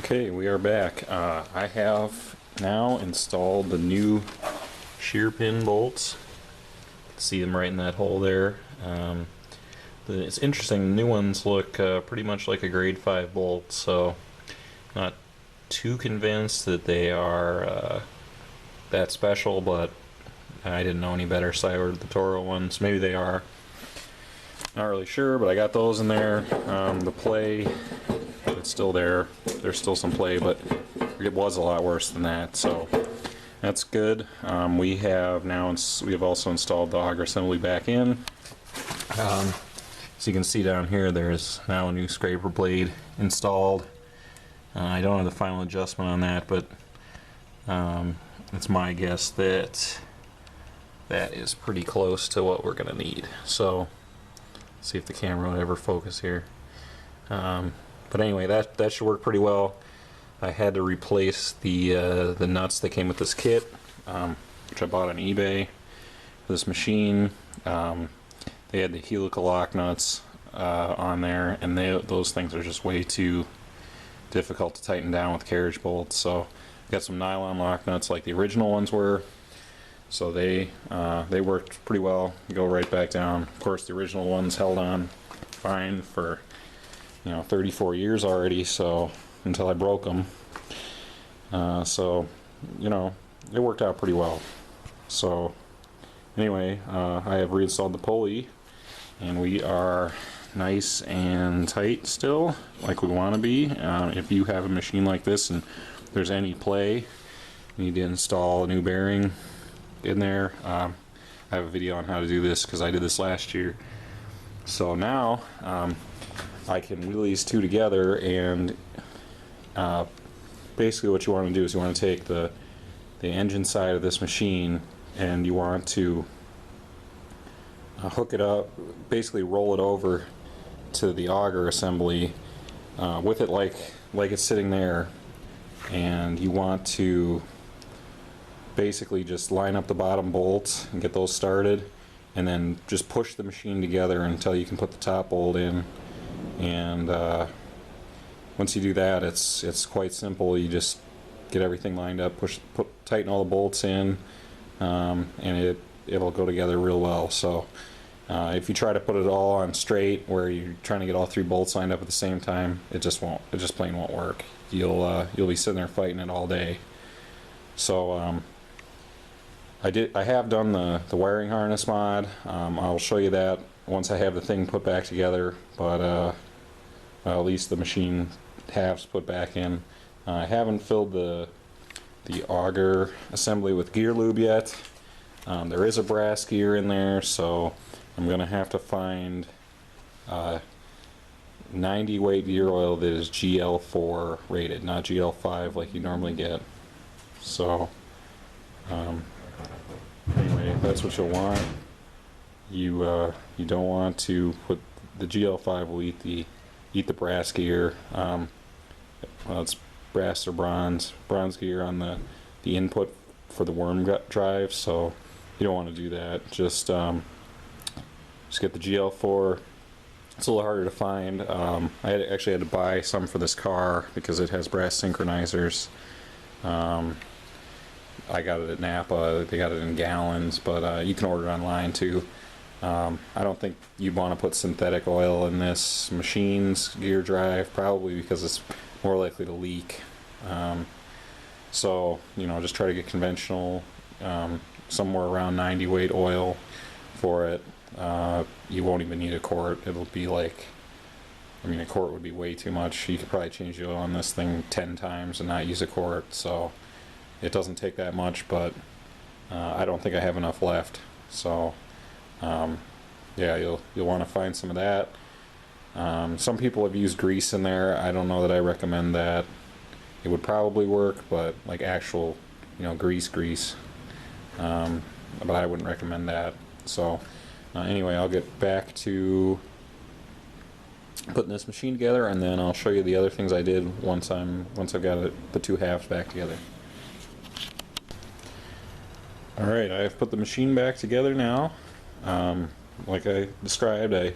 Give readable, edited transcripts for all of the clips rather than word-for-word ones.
Okay, we are back. I have now installed the new shear pin bolts. See them right in that hole there. It's interesting, the new ones look pretty much like a grade 5 bolt, so not too convinced that they are that special, but I didn't know any better, so I ordered the Toro ones. Maybe they are. Not really sure, but I got those in there. The play, it's still there. There's still some play, but it was a lot worse than that, so that's good. We have also installed the auger assembly back in. So you can see down here, there's now a new scraper blade installed. I don't have the final adjustment on that, but it's my guess that that is pretty close to what we're gonna need. So see if the camera will ever focus here. But anyway, that should work pretty well. I had to replace the nuts that came with this kit, which I bought on eBay for this machine. They had the helical lock nuts on there, and those things are just way too difficult to tighten down with carriage bolts. So I got some nylon lock nuts like the original ones were. So they worked pretty well. You go right back down. Of course, the original ones held on fine for 34 years already. So until I broke them. So it worked out pretty well. So anyway, I have reinstalled the pulley, and we are nice and tight still, like we want to be. If you have a machine like this and there's any play, you need to install a new bearing in there. I have a video on how to do this because I did this last year. So now I can wheel these two together, and basically what you want to do is you want to take the engine side of this machine and you want to hook it up, basically roll it over to the auger assembly with it like it's sitting there, and you want to basically just line up the bottom bolts and get those started, and then just push the machine together until you can put the top bolt in. And once you do that, it's quite simple. You just get everything lined up, tighten all the bolts in, and it'll go together real well. So if you try to put it all on straight, where you're trying to get all three bolts lined up at the same time, it just plain won't work. You'll be sitting there fighting it all day. So I have done the wiring harness mod. I'll show you that once I have the thing put back together, but at least the machine halves put back in. I haven't filled the auger assembly with gear lube yet. There is a brass gear in there, so I'm gonna have to find 90 weight gear oil that is GL4 rated, not GL5 like you normally get. So anyway, that's what you'll want. You don't want to put the GL5 will eat the brass gear. Well, it's brass or bronze gear on the input for the worm drive, so you don't want to do that. Just get the GL4. It's a little harder to find. I actually had to buy some for this car because it has brass synchronizers. I got it at Napa. They got it in gallons, but you can order it online too. I don't think you'd want to put synthetic oil in this machine's gear drive, probably because it's more likely to leak. So just try to get conventional, somewhere around 90 weight oil for it. You won't even need a quart. It'll be like, a quart would be way too much. You could probably change the oil on this thing 10 times and not use a quart. So it doesn't take that much, but I don't think I have enough left. So yeah, you'll want to find some of that. Some people have used grease in there. I don't know that I recommend that. It would probably work, but like actual grease. But I wouldn't recommend that. So anyway, I'll get back to putting this machine together, and then I'll show you the other things I did once I've got the two halves back together. Alright, I've put the machine back together now. Like I described, I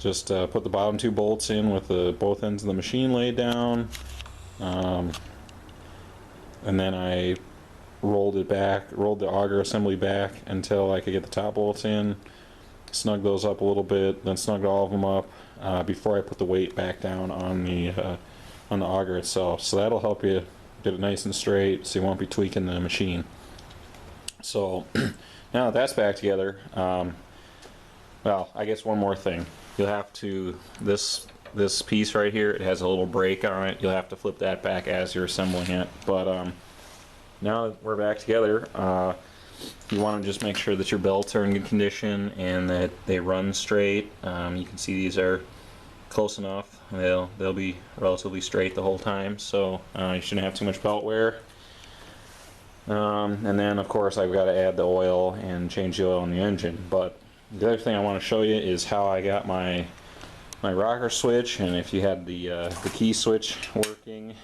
just put the bottom two bolts in with both ends of the machine laid down. and then I rolled the auger assembly back until I could get the top bolts in, snug those up a little bit, then snugged all of them up before I put the weight back down on the auger itself. So that'll help you get it nice and straight, so you won't be tweaking the machine. So now that that's back together, well, I guess one more thing. You'll have to, this piece right here, it has a little brake on it. You'll have to flip that back as you're assembling it. But now that we're back together, you want to just make sure that your belts are in good condition and that they run straight. You can see these are close enough. They'll be relatively straight the whole time, so you shouldn't have too much belt wear. And then of course I've got to add the oil and change the oil in the engine. But the other thing I want to show you is how I got my rocker switch, and if you had the key switch working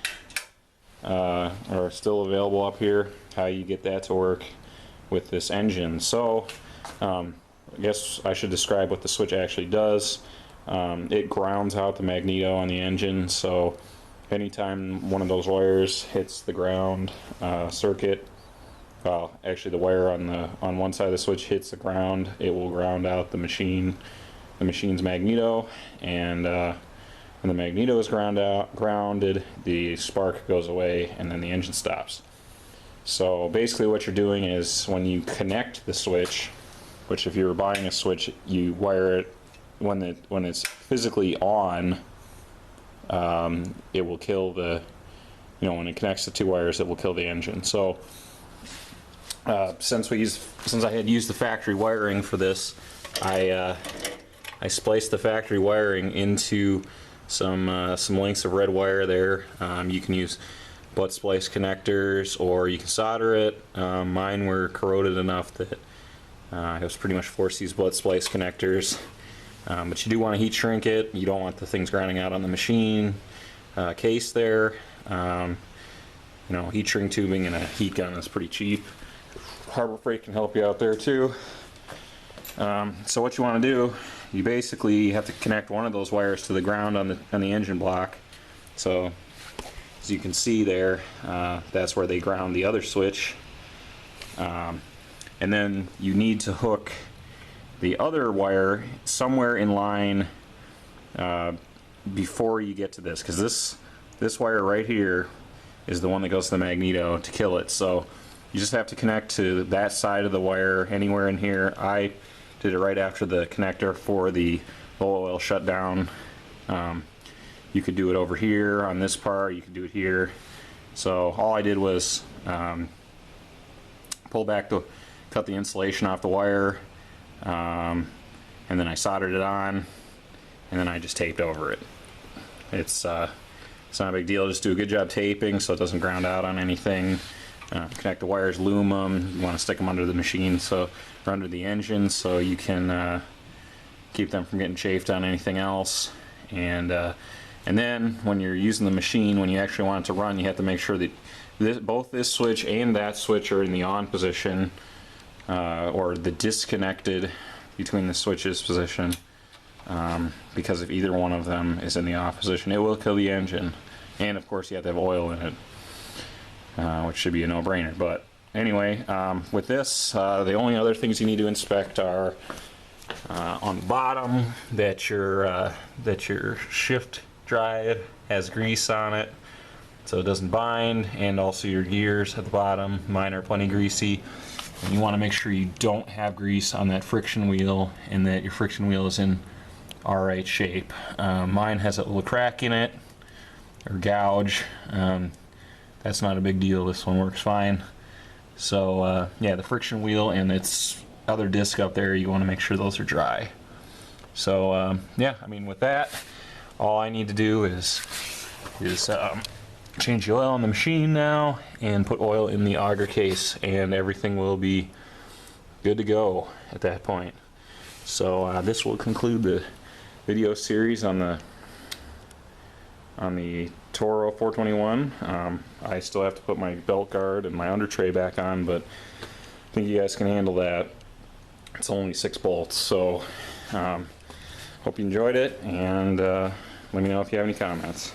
or still available up here, how you get that to work with this engine. So I guess I should describe what the switch actually does. It grounds out the magneto on the engine, so anytime one of those wires hits the ground circuit, well, actually the wire on one side of the switch hits the ground, it will ground out the machine's magneto, and when the magneto is grounded, the spark goes away and then the engine stops. So basically what you're doing is when you connect the switch, which if you were buying a switch, you wire it when it's physically on, it will kill the, when it connects the two wires, it will kill the engine. So since I had used the factory wiring for this, I spliced the factory wiring into some lengths of red wire there. You can use butt splice connectors, or you can solder it. Mine were corroded enough that I was pretty much forced to use butt splice connectors. But you do want to heat shrink it. You don't want the things grounding out on the machine case there. Heat shrink tubing and a heat gun is pretty cheap. Harbor Freight can help you out there too. So what you want to do, you basically have to connect one of those wires to the ground on the engine block. So as you can see there, that's where they ground the other switch. And then you need to hook the other wire somewhere in line before you get to this, because this wire right here is the one that goes to the magneto to kill it. So you just have to connect to that side of the wire anywhere in here. I did it right after the connector for the low oil shutdown. You could do it over here on this part, you could do it here. So all I did was cut the insulation off the wire, and then I soldered it on, and then I just taped over it. It's not a big deal. Just do a good job taping so it doesn't ground out on anything. Connect the wires, loom them. You want to stick them under the machine, or under the engine, so you can keep them from getting chafed on anything else. And then when you're using the machine, when you actually want it to run, you have to make sure that both this switch and that switch are in the on position, or the disconnected between the switches position, because if either one of them is in the off position, it will kill the engine. And of course you have to have oil in it, which should be a no-brainer. But anyway, with this, the only other things you need to inspect are on the bottom, that your shift drive has grease on it so it doesn't bind, and also your gears at the bottom. Mine are plenty greasy, and you want to make sure you don't have grease on that friction wheel and that your friction wheel is in alright shape. Mine has a little crack in it, or gouge. That's not a big deal. This one works fine. So yeah, the friction wheel and its other disc up there, you want to make sure those are dry. So yeah, I mean, with that, all I need to do is change the oil on the machine now and put oil in the auger case, and everything will be good to go at that point. So this will conclude the video series on the Toro 421. I still have to put my belt guard and my under tray back on, but I think you guys can handle that. It's only 6 bolts, so hope you enjoyed it, and let me know if you have any comments.